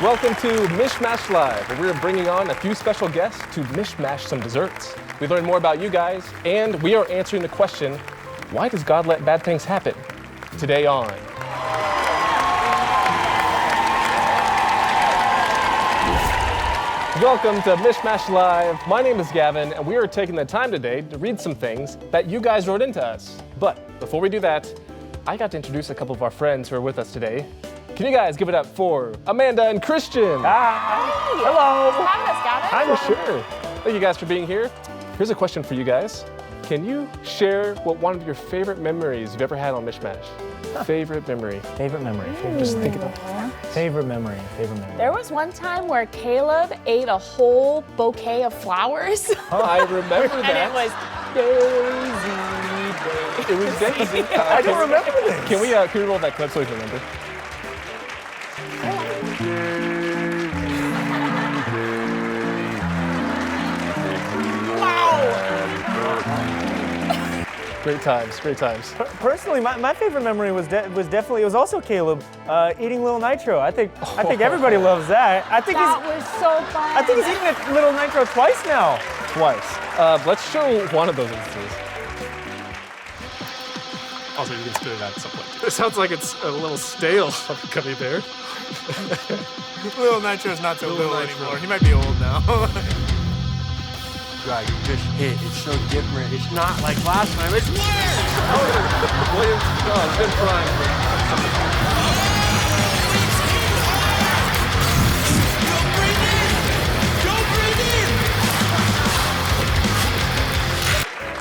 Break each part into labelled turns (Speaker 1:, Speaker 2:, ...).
Speaker 1: Welcome to MISH MASH Live, where we're bringing on a few special guests to MISH MASH some desserts. We learn more about you guys, and we are answering the question, why does God let bad things happen? Today on. Welcome to MISH MASH Live. My name is Gavin, and we are taking the time today to read some things that you guys wrote into us. But before we do that, I got to introduce a couple of our friends who are with us today. Can you guys give it up for Amanda and Kristian?
Speaker 2: Hi. Hello.
Speaker 3: Hi, Miss Gavin.
Speaker 1: For sure. Thank you guys for being here. Here's a question for you guys. Can you share what one of your favorite memories you've ever had on MISH MASH? Favorite memory.
Speaker 2: Favorite memory.
Speaker 1: Just think about
Speaker 2: Favorite memory.
Speaker 3: There was one time where Caleb ate a whole bouquet of flowers.
Speaker 1: Oh, I remember that.
Speaker 3: And it was Daisy.
Speaker 1: It was Daisy.
Speaker 2: I don't remember this.
Speaker 1: Can we roll that clip so we can remember? Great times, great times.
Speaker 2: Personally, my favorite memory was definitely, it was also Caleb eating Little Nitro. I think everybody loves that.
Speaker 3: That was so fun.
Speaker 2: I think he's eaten Little Nitro twice now.
Speaker 1: Twice. Let's show one of those instances. Also, you can spit it out at some point. It sounds like it's a little stale, gummy bear.
Speaker 4: Little Nitro's not so little anymore. He might be old now.
Speaker 5: God, you just hit. It's so different. It's not like last time. It's weird.
Speaker 1: William, good trying.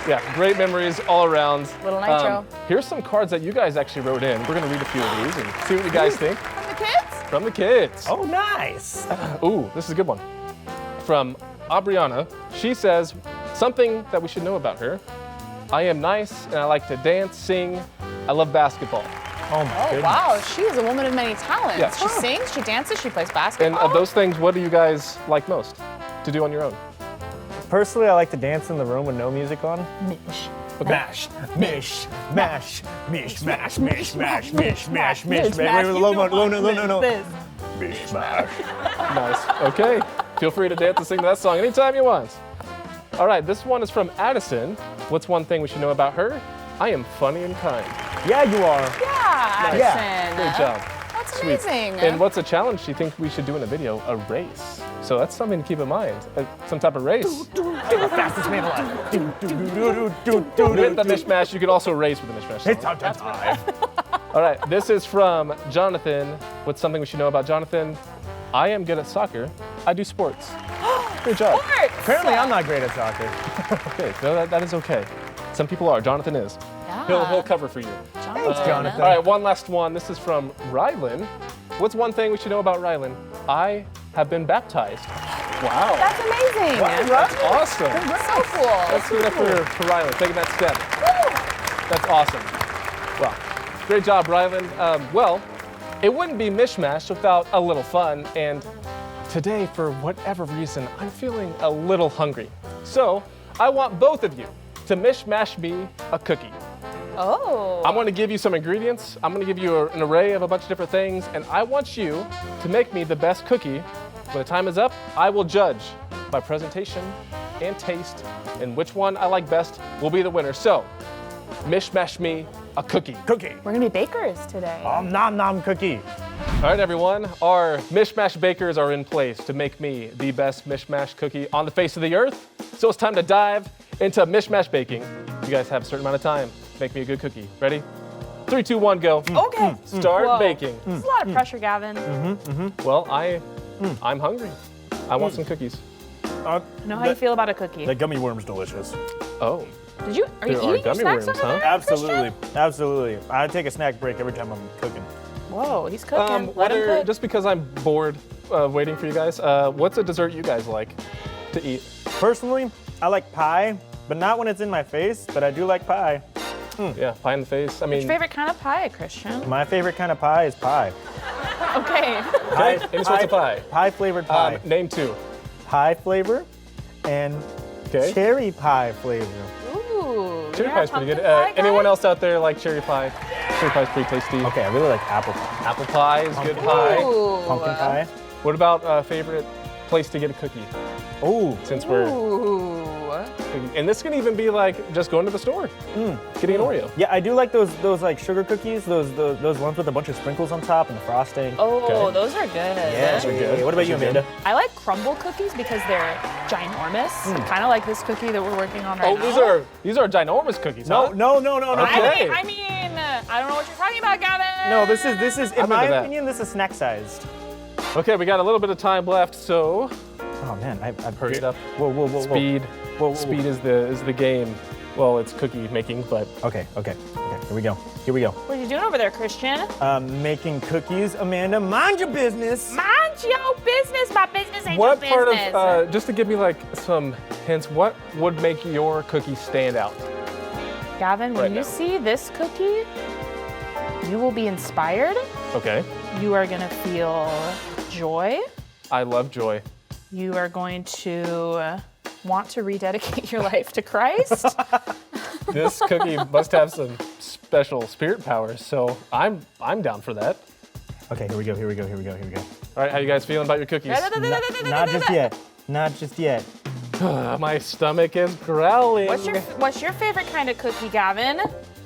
Speaker 1: Yeah, great memories all around.
Speaker 3: Little Nitro.
Speaker 1: Here's some cards that you guys actually wrote in. We're gonna read a few of these and see what you guys think.
Speaker 3: From the kids?
Speaker 1: From the kids.
Speaker 2: Oh, nice.
Speaker 1: Ooh, this is a good one. From Aubriana. She says, something that we should know about her. I am nice and I like to dance, sing. I love basketball.
Speaker 2: Oh, my goodness.
Speaker 3: Wow, she is a woman of many talents.
Speaker 1: Yeah.
Speaker 3: She sings, she dances, she plays
Speaker 1: And
Speaker 3: basketball.
Speaker 1: of those things, what do you guys like most to do on your own?
Speaker 2: Personally, I like to dance in the room with no music on.
Speaker 3: Mish.
Speaker 1: Okay.
Speaker 2: Mash, mish, mash, mish, mash, mish, mash, mish, mash, mish,
Speaker 3: Mish,
Speaker 2: mash.
Speaker 3: mash.
Speaker 2: Wait, low note, no.
Speaker 3: This.
Speaker 2: Mish, mash.
Speaker 1: Nice. Okay. Feel free to dance and sing that song anytime you want. All right, this one is from Addison. What's one thing we should know about her? I am funny and kind.
Speaker 2: Yeah, you are.
Speaker 3: Yeah, Addison.
Speaker 1: Great job.
Speaker 3: That's
Speaker 1: Sweet.
Speaker 3: amazing.
Speaker 1: And what's a challenge you think we should do in a video? A race. So that's something to keep in mind. Some type of race.
Speaker 2: Fastest man alive.
Speaker 1: With the Mish Mash, you can also race with the Mish Mash.
Speaker 2: It's time.
Speaker 1: All right, this is from Jonathan. What's something we should know about Jonathan? I am good at soccer. I do sports. Good job.
Speaker 3: Sports.
Speaker 2: Apparently, I'm not great at soccer.
Speaker 1: Okay, no, that is okay. Some people are. Jonathan is.
Speaker 3: Yeah.
Speaker 1: He'll cover for you.
Speaker 2: Thanks, Jonathan.
Speaker 1: All right, one last one. This is from Rylan. What's one thing we should know about Rylan? I have been baptized. Wow.
Speaker 3: That's amazing.
Speaker 1: That's awesome.
Speaker 3: So cool.
Speaker 1: Let's give it up for Rylan, taking that step. That's awesome. Well, great job, Rylan. Well, it wouldn't be Mish Mash without a little fun, and today, for whatever reason, I'm feeling a little hungry. So, I want both of you to Mish Mash me a cookie.
Speaker 3: Oh.
Speaker 1: I'm going to give you some ingredients. I'm going to give you an array of a bunch of different things, and I want you to make me the best cookie. When the time is up, I will judge by presentation and taste, and which one I like best will be the winner. So, Mish Mash me a cookie.
Speaker 2: Cookie.
Speaker 3: We're gonna be bakers today.
Speaker 2: Nom nom cookie.
Speaker 1: All right, everyone. Our Mish Mash bakers are in place to make me the best Mish Mash cookie on the face of the earth. So it's time to dive into Mish Mash baking. You guys have a certain amount of time to make me a good cookie. Ready? 3, 2, 1, go.
Speaker 3: Okay.
Speaker 1: Start
Speaker 3: Whoa.
Speaker 1: baking.
Speaker 3: It's a lot of pressure, Gavin.
Speaker 1: Well, I'm hungry. I want some cookies.
Speaker 3: Know how you feel about a cookie?
Speaker 2: The gummy worm's delicious.
Speaker 1: Oh,
Speaker 3: Are you
Speaker 1: there are
Speaker 3: eating your
Speaker 1: gummy
Speaker 3: snacks
Speaker 1: worms,
Speaker 3: over
Speaker 1: huh?
Speaker 3: there,
Speaker 2: Absolutely,
Speaker 3: Kristian?
Speaker 2: absolutely. I take a snack break every time I'm cooking.
Speaker 3: Whoa, he's cooking. Let him cook.
Speaker 1: just because I'm bored waiting for you guys, what's a dessert you guys like to eat?
Speaker 2: Personally, I like pie, but not when it's in my face, but I do like pie.
Speaker 1: Yeah, pie in the face. I mean,
Speaker 3: Your favorite kind of pie, Kristian?
Speaker 2: My favorite kind of pie is pie.
Speaker 3: Okay.
Speaker 1: okay, any sorts of pie.
Speaker 2: Pie flavored pie.
Speaker 1: Name 2.
Speaker 2: Pie flavor and
Speaker 1: Okay.
Speaker 2: cherry pie flavor.
Speaker 3: Ooh.
Speaker 1: Cherry
Speaker 3: you're
Speaker 1: pie's
Speaker 3: a
Speaker 1: pretty good.
Speaker 3: pumpkin pie guy?
Speaker 1: Anyone else out there like cherry pie? Cherry pie's pretty tasty.
Speaker 2: Okay, I really like apple pie.
Speaker 1: Apple pie is good pie.
Speaker 3: Ooh.
Speaker 2: Pumpkin pie.
Speaker 1: What about favorite place to get a cookie?
Speaker 2: Oh,
Speaker 1: Since we're,
Speaker 3: Ooh.
Speaker 1: and this can even be like just going to the store, getting an Oreo.
Speaker 2: yeah, I do like those like sugar cookies, those ones with a bunch of sprinkles on top and the frosting.
Speaker 3: Oh,
Speaker 1: Okay.
Speaker 3: those are good.
Speaker 2: yeah,
Speaker 1: those are good.
Speaker 2: What about you,
Speaker 1: Those are good.
Speaker 2: Amanda?
Speaker 3: I like crumble cookies because they're ginormous, kind of like this cookie that we're working on right
Speaker 1: Oh,
Speaker 3: now.
Speaker 1: these are ginormous cookies,
Speaker 2: No,
Speaker 1: huh?
Speaker 2: no.
Speaker 1: Okay.
Speaker 3: I mean, I don't know what you're talking about, Gavin.
Speaker 2: No, this is in
Speaker 1: I'm
Speaker 2: my
Speaker 1: into that.
Speaker 2: opinion, this is snack sized.
Speaker 1: Okay, we got a little bit of time left, so
Speaker 2: Oh man, I've
Speaker 1: hurry it up.
Speaker 2: Whoa.
Speaker 1: Speed.
Speaker 2: Whoa.
Speaker 1: Speed is the game. Well, it's cookie making, but
Speaker 2: Okay. Here we go.
Speaker 3: What are you doing over there, Kristian?
Speaker 2: Making cookies, Amanda. Mind your business.
Speaker 3: Mind your business. My business ain't
Speaker 1: what
Speaker 3: your
Speaker 1: part
Speaker 3: business.
Speaker 1: of just to give me like some hints, what would make your cookie stand out?
Speaker 3: Gavin, when
Speaker 1: right
Speaker 3: you
Speaker 1: now.
Speaker 3: see this cookie, you will be inspired.
Speaker 1: Okay.
Speaker 3: You are gonna feel joy.
Speaker 1: I love joy.
Speaker 3: You are going to want to rededicate your life to Christ.
Speaker 1: This cookie must have some special spirit powers, so I'm down for that.
Speaker 2: Okay, here we go.
Speaker 1: All right, how you guys feeling about your cookies?
Speaker 2: Not just yet.
Speaker 1: My stomach is growling.
Speaker 3: What's your favorite kind of cookie, Gavin?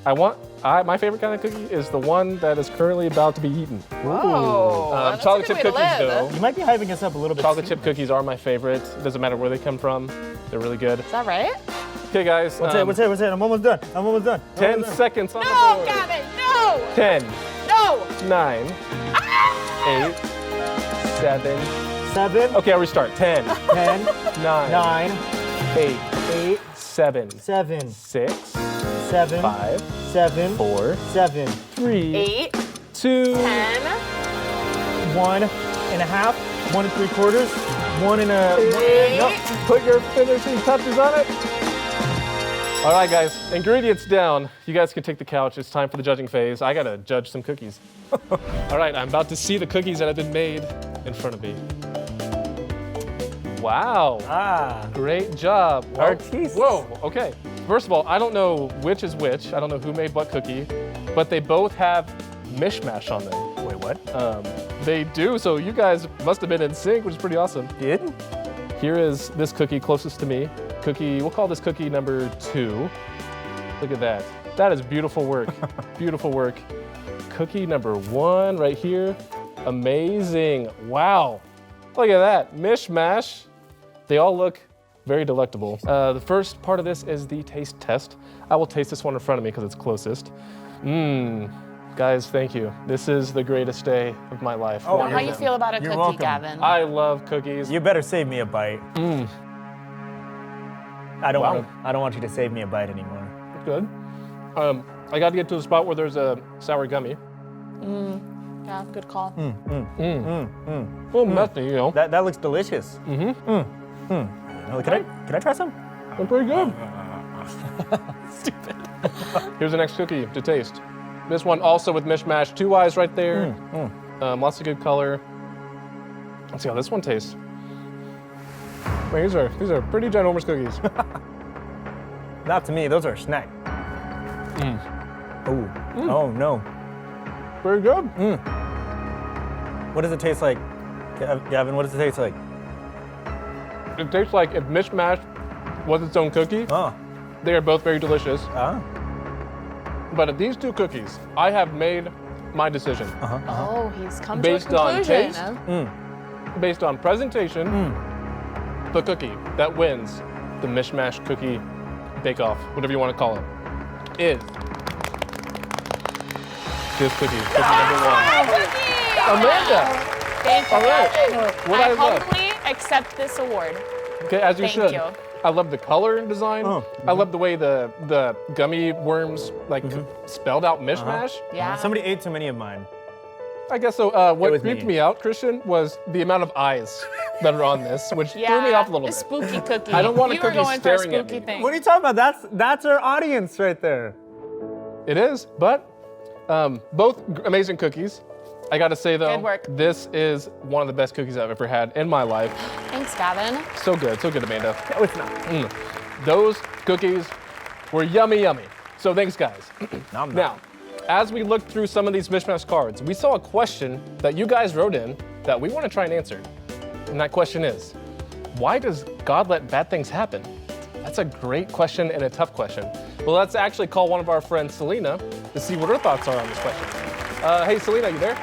Speaker 1: My favorite kind of cookie is the one that is currently about to be eaten.
Speaker 3: Oh, that's
Speaker 1: chocolate
Speaker 3: a good
Speaker 1: chip
Speaker 3: way to
Speaker 1: cookies,
Speaker 3: live.
Speaker 1: though.
Speaker 2: You might be hyping us up a little bit.
Speaker 1: Chocolate chip cookies are my favorite. It doesn't matter where they come from. They're really good.
Speaker 3: Is that right?
Speaker 1: Okay, guys.
Speaker 2: What's it? I'm almost done.
Speaker 1: 10 seconds on the
Speaker 3: No,
Speaker 1: board.
Speaker 3: Gavin, no!
Speaker 1: 10,
Speaker 3: No!
Speaker 1: 9, 8, 7.
Speaker 2: 7,
Speaker 1: Okay, I'll restart. 10,
Speaker 2: 10,
Speaker 1: 9,
Speaker 2: 9,
Speaker 1: 8,
Speaker 2: 8,
Speaker 1: 7,
Speaker 2: 7,
Speaker 1: 6,
Speaker 2: 7,
Speaker 1: 5,
Speaker 2: 7,
Speaker 1: 4,
Speaker 2: 7,
Speaker 1: 3,
Speaker 3: 8,
Speaker 1: 2.
Speaker 3: 10.
Speaker 2: 1 and a half, 1 3/4, 1 and a.
Speaker 1: No, put your finishing touches on it. All right, guys, ingredients down. You guys can take the couch. It's time for the judging phase. I gotta judge some cookies. All right, I'm about to see the cookies that have been made in front of me. Wow, great job.
Speaker 2: Artiste.
Speaker 1: Whoa, okay. First of all, I don't know which is which. I don't know who made what cookie, but they both have MISH MASH on them.
Speaker 2: Wait, what?
Speaker 1: They do, so you guys must have been in sync, which is pretty awesome.
Speaker 2: Did?
Speaker 1: Here is this cookie closest to me. We'll call this cookie number 2. Look at that. That is beautiful work. Beautiful work. Cookie number 1 right here. Amazing. Wow. Look at that. MISH MASH. They all look very delectable. The first part of this is the taste test. I will taste this one in front of me because it's closest. Guys, thank you. This is the greatest day of my life.
Speaker 2: Oh,
Speaker 3: How you feel about a
Speaker 2: You're
Speaker 3: cookie,
Speaker 2: welcome.
Speaker 3: Gavin?
Speaker 1: I love cookies.
Speaker 2: You better save me a bite. I don't
Speaker 1: Wow.
Speaker 2: want you to save me a bite anymore.
Speaker 1: Good. I got to get to the spot where there's a sour gummy.
Speaker 3: Yeah, good call.
Speaker 1: Well, messy, you know.
Speaker 2: That looks delicious. Can I try some?
Speaker 1: They're pretty good. Stupid. Here's the next cookie to taste. This one also with MISH MASH. 2 eyes right there. Lots of good color. Let's see how this one tastes. Man, these are pretty ginormous cookies.
Speaker 2: Not to me. Those are a snack. Oh no.
Speaker 1: Very good.
Speaker 2: What does it taste like, Gavin? What does it taste like?
Speaker 1: It tastes like if MISH MASH was its own cookie.
Speaker 2: Oh.
Speaker 1: They are both very delicious.
Speaker 2: Ah.
Speaker 1: But of these 2 cookies, I have made my decision.
Speaker 3: Oh, he's come
Speaker 1: Based
Speaker 3: to a
Speaker 1: on
Speaker 3: conclusion.
Speaker 1: taste? Based on presentation, the cookie that wins the MISH MASH cookie bake-off, whatever you want to call it, is this cookie number 1. Amanda!
Speaker 3: Thank you,
Speaker 1: All right.
Speaker 3: Gavin.
Speaker 1: What
Speaker 3: I
Speaker 1: I love.
Speaker 3: humbly accept this award.
Speaker 1: Okay, as you
Speaker 3: Thank
Speaker 1: should.
Speaker 3: you.
Speaker 1: I love the color and design. I love the way the gummy worms spelled out MISH MASH.
Speaker 3: Yeah.
Speaker 2: Somebody ate too many of mine.
Speaker 1: I guess so. What
Speaker 2: was
Speaker 1: creeped
Speaker 2: me.
Speaker 1: me out, Kristian, was the amount of eyes that are on this, which threw me off a little
Speaker 3: the
Speaker 1: bit.
Speaker 3: spooky cookie.
Speaker 1: I don't want a
Speaker 3: you were
Speaker 1: cookie
Speaker 3: going for a
Speaker 1: staring at
Speaker 3: spooky
Speaker 1: me.
Speaker 3: thing.
Speaker 2: What are you talking about? That's our audience right there.
Speaker 1: It is, but both amazing cookies. I gotta say though,
Speaker 3: Good work.
Speaker 1: this is one of the best cookies I've ever had in my life.
Speaker 3: Thanks, Gavin.
Speaker 1: So good, Amanda.
Speaker 2: No, it's not.
Speaker 1: Those cookies were yummy, yummy. So thanks, guys.
Speaker 2: No, I'm not.
Speaker 1: Now, as we looked through some of these MISH MASH cards, we saw a question that you guys wrote in that we want to try and answer. And that question is, why does God let bad things happen? That's a great question and a tough question. Well, let's actually call one of our friends, Selena, to see what her thoughts are on this question. Hey, Selena, you there?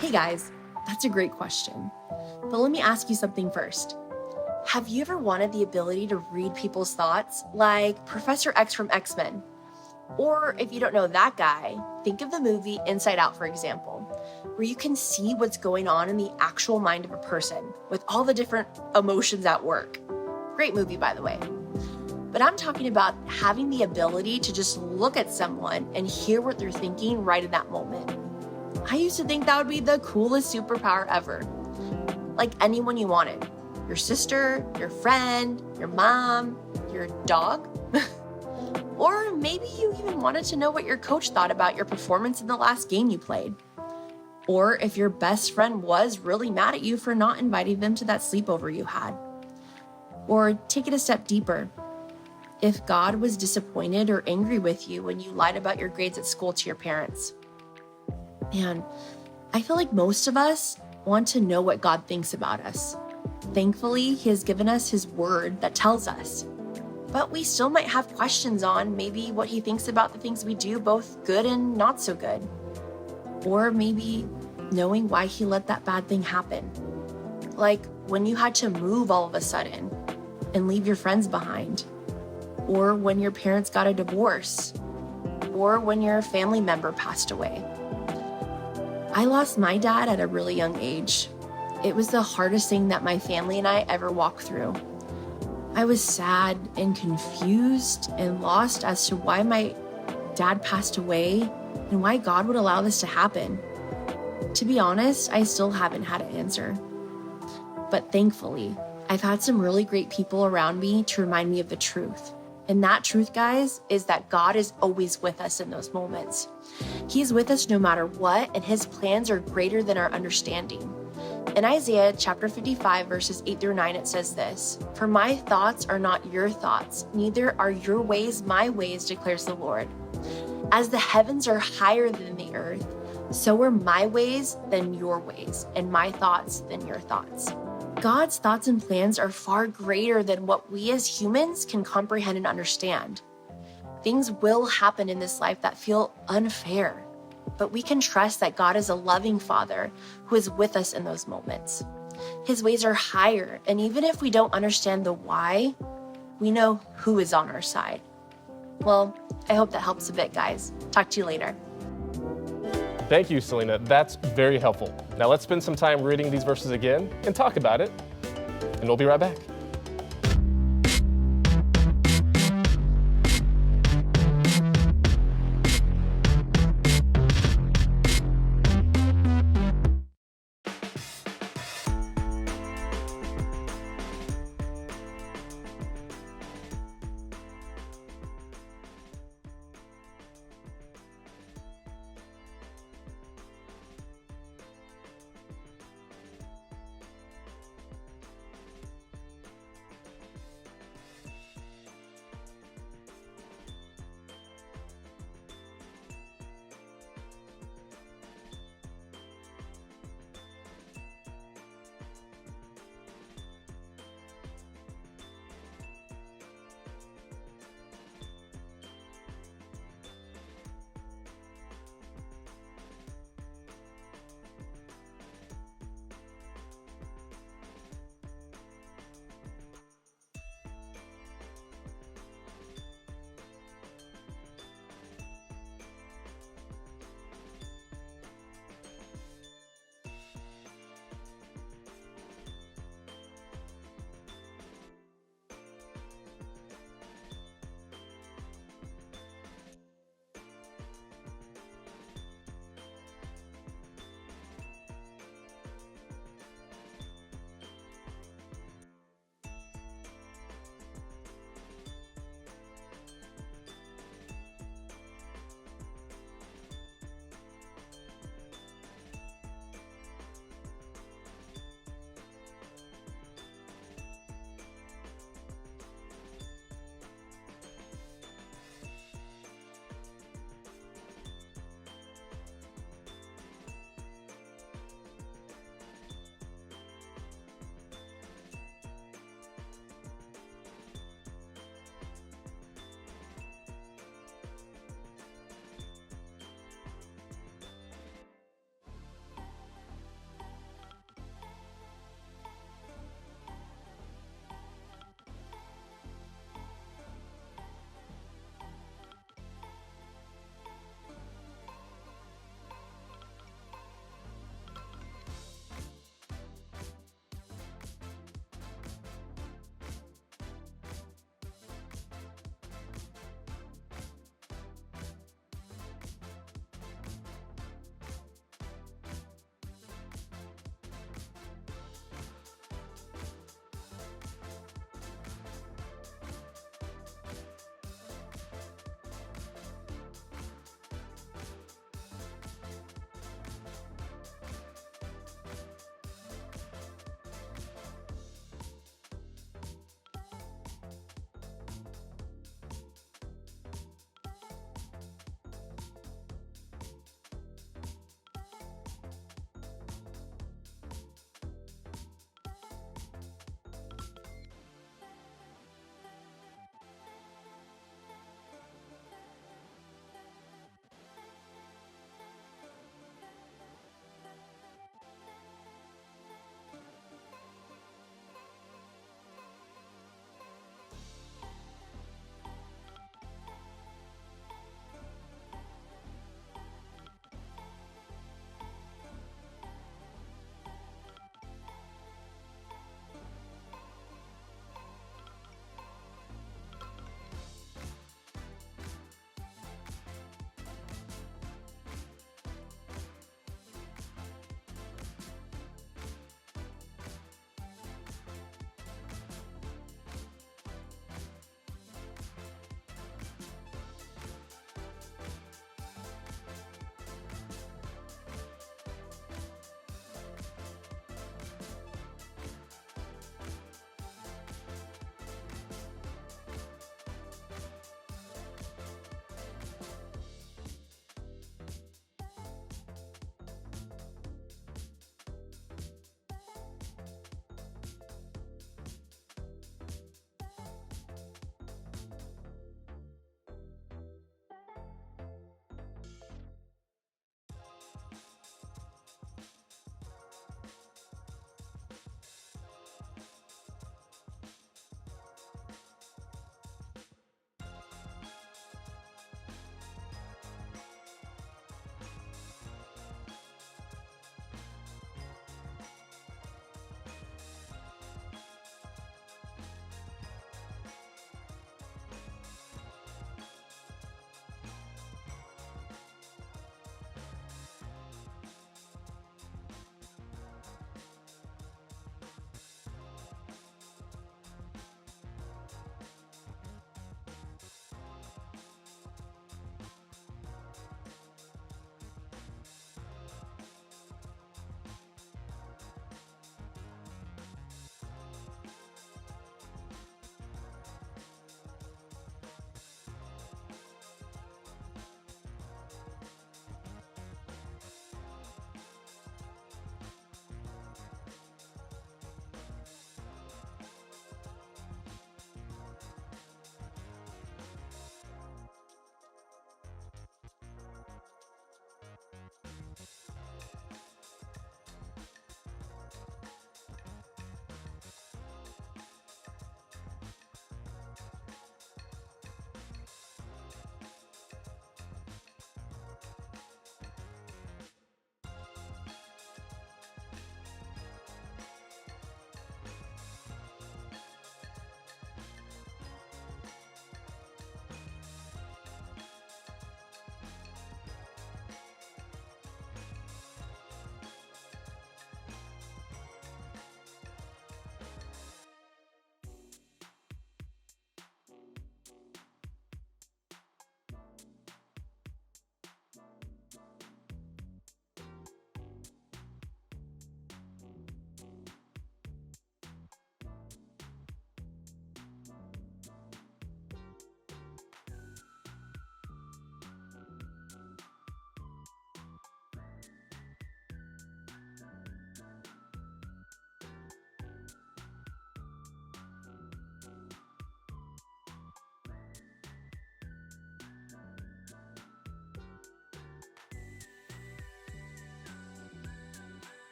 Speaker 6: Hey guys, that's a great question. But let me ask you something first. Have you ever wanted the ability to read people's thoughts, like Professor X from X-Men? Or if you don't know that guy, think of the movie Inside Out, for example, where you can see what's going on in the actual mind of a person with all the different emotions at work. Great movie, by the way. But I'm talking about having the ability to just look at someone and hear what they're thinking right in that moment. I used to think that would be the coolest superpower ever. Like anyone you wanted. Your sister, your friend, your mom, your dog. Or maybe you even wanted to know what your coach thought about your performance in the last game you played. Or if your best friend was really mad at you for not inviting them to that sleepover you had. Or take it a step deeper. If God was disappointed or angry with you when you lied about your grades at school to your parents. Man, I feel like most of us want to know what God thinks about us. Thankfully, He has given us His word that tells us. But we still might have questions on maybe what He thinks about the things we do, both good and not so good. Or maybe knowing why He let that bad thing happen. Like when you had to move all of a sudden and leave your friends behind. Or when your parents got a divorce. Or when your family member passed away. I lost my dad at a really young age. It was the hardest thing that my family and I ever walked through. I was sad and confused and lost as to why my dad passed away and why God would allow this to happen. To be honest, I still haven't had an answer. But thankfully, I've had some really great people around me to remind me of the truth. And that truth, guys, is that God is always with us in those moments. He is with us no matter what, and His plans are greater than our understanding. In Isaiah chapter 55, verses 8 through 9, it says this, "For my thoughts are not your thoughts, neither are your ways my ways, declares the Lord. As the heavens are higher than the earth, so are my ways than your ways, and my thoughts than your thoughts." God's thoughts and plans are far greater than what we as humans can comprehend and understand. Things will happen in this life that feel unfair, but we can trust that God is a loving Father who is with us in those moments. His ways are higher, and even if we don't understand the why, we know who is on our side. Well, I hope that helps a bit, guys. Talk to you later.
Speaker 1: Thank you, Selena. That's very helpful. Now let's spend some time reading these verses again and talk about it, and we'll be right back.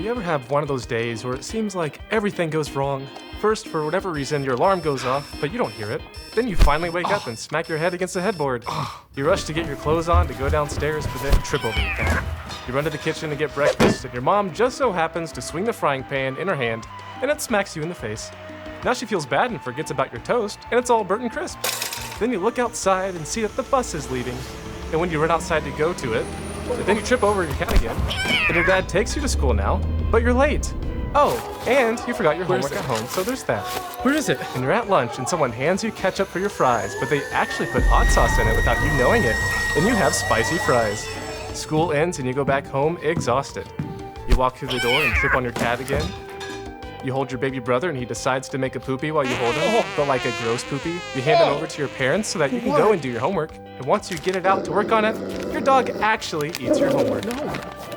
Speaker 1: You ever have one of those days where it seems like everything goes wrong? First, for whatever reason, your alarm goes off, but you don't hear it. Then you finally wake up and smack your head against the headboard. You rush to get your clothes on to go downstairs, but then trip over your cat. You run to the kitchen to get breakfast, and your mom just so happens to swing the frying pan in her hand, and it smacks you in the face. Now she feels bad and forgets about your toast, and it's all burnt and crisp. Then you look outside and see that the bus is leaving. And when you run outside to go to it, then you trip over your cat again. And your dad takes you to school now, but you're late. Oh, and you forgot your homework at home, so there's that.
Speaker 2: Where is it?
Speaker 1: And you're at lunch and someone hands you ketchup for your fries, but they actually put hot sauce in it without you knowing it, and you have spicy fries. School ends and you go back home exhausted. You walk through the door and trip on your cat again. You hold your baby brother and he decides to make a poopy while you hold him, but like a gross poopy. You hand it over to your parents so that you can go and do your homework. And once you get it out to work on it, your dog actually eats your homework.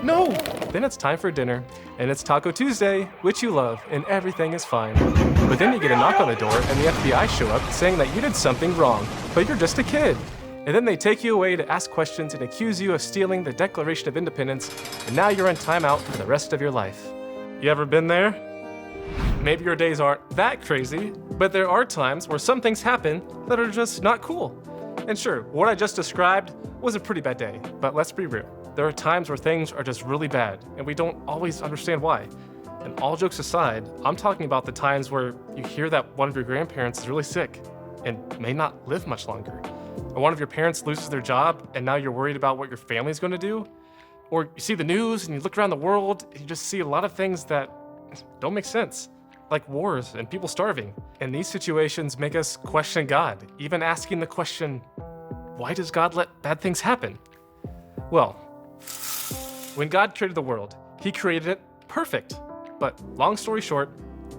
Speaker 1: No! Then it's time for dinner, and it's Taco Tuesday, which you love, and everything is fine. But then you get a knock on the door and the FBI show up saying that you did something wrong, but you're just a kid. And then they take you away to ask questions and accuse you of stealing the Declaration of Independence, and now you're on timeout for the rest of your life. You ever been there? Maybe your days aren't that crazy, but there are times where some things happen that are just not cool. And sure, what I just described was a pretty bad day, but let's be real. There are times where things are just really bad, and we don't always understand why. And all jokes aside, I'm talking about the times where you hear that one of your grandparents is really sick and may not live much longer. Or one of your parents loses their job, and now you're worried about what your family's gonna do. Or you see the news and you look around the world, and you just see a lot of things that don't make sense, like wars and people starving. And these situations make us question God, even asking the question, why does God let bad things happen? Well, when God created the world, he created it perfect. But long story short,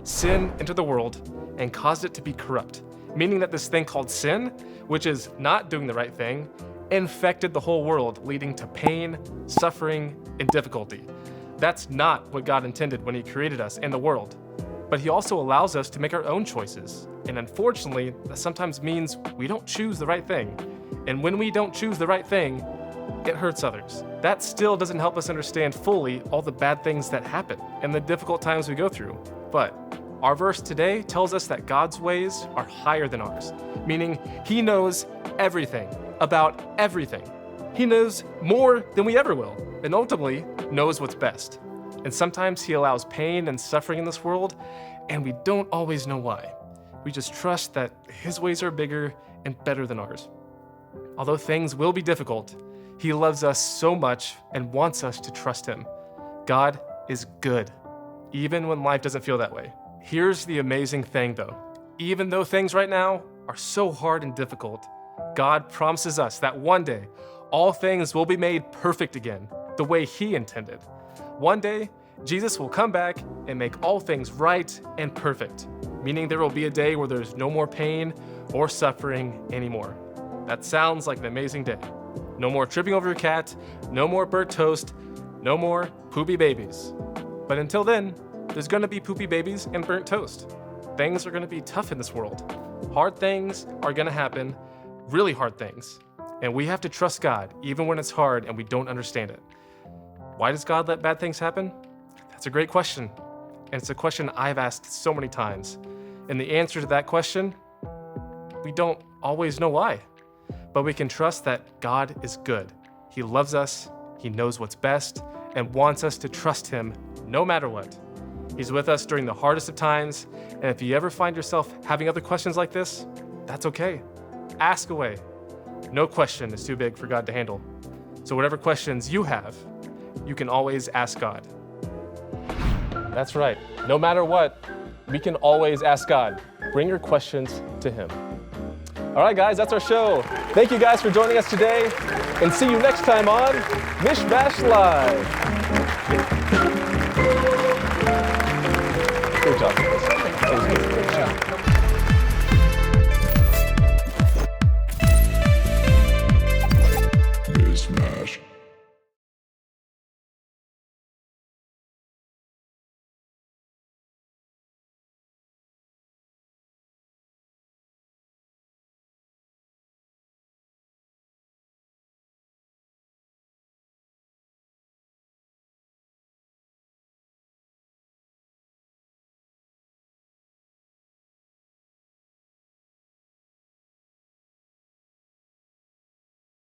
Speaker 1: sin entered the world and caused it to be corrupt, meaning that this thing called sin, which is not doing the right thing, infected the whole world, leading to pain, suffering, and difficulty. That's not what God intended when he created us and the world. But he also allows us to make our own choices. And unfortunately, that sometimes means we don't choose the right thing. And when we don't choose the right thing, it hurts others. That still doesn't help us understand fully all the bad things that happen and the difficult times we go through. But our verse today tells us that God's ways are higher than ours, meaning he knows everything about everything. He knows more than we ever will, and ultimately knows what's best. And sometimes he allows pain and suffering in this world, and we don't always know why. We just trust that his ways are bigger and better than ours. Although things will be difficult, he loves us so much and wants us to trust him. God is good, even when life doesn't feel that way. Here's the amazing thing though. Even though things right now are so hard and difficult, God promises us that one day, all things will be made perfect again, the way he intended. One day, Jesus will come back and make all things right and perfect, meaning there will be a day where there's no more pain or suffering anymore. That sounds like an amazing day. No more tripping over your cat, no more burnt toast, no more poopy babies. But until then, there's gonna be poopy babies and burnt toast. Things are gonna be tough in this world. Hard things are gonna happen, really hard things. And we have to trust God, even when it's hard and we don't understand it. Why does God let bad things happen? That's a great question. And it's a question I've asked so many times. And the answer to that question, we don't always know why. But we can trust that God is good. He loves us, he knows what's best, and wants us to trust him no matter what. He's with us during the hardest of times, and if you ever find yourself having other questions like this, that's okay. Ask away. No question is too big for God to handle. So whatever questions you have, you can always ask God. That's right. No matter what, we can always ask God. Bring your questions to him. All right, guys, that's our show. Thank you guys for joining us today, and see you next time on MISH MASH Live. Good job.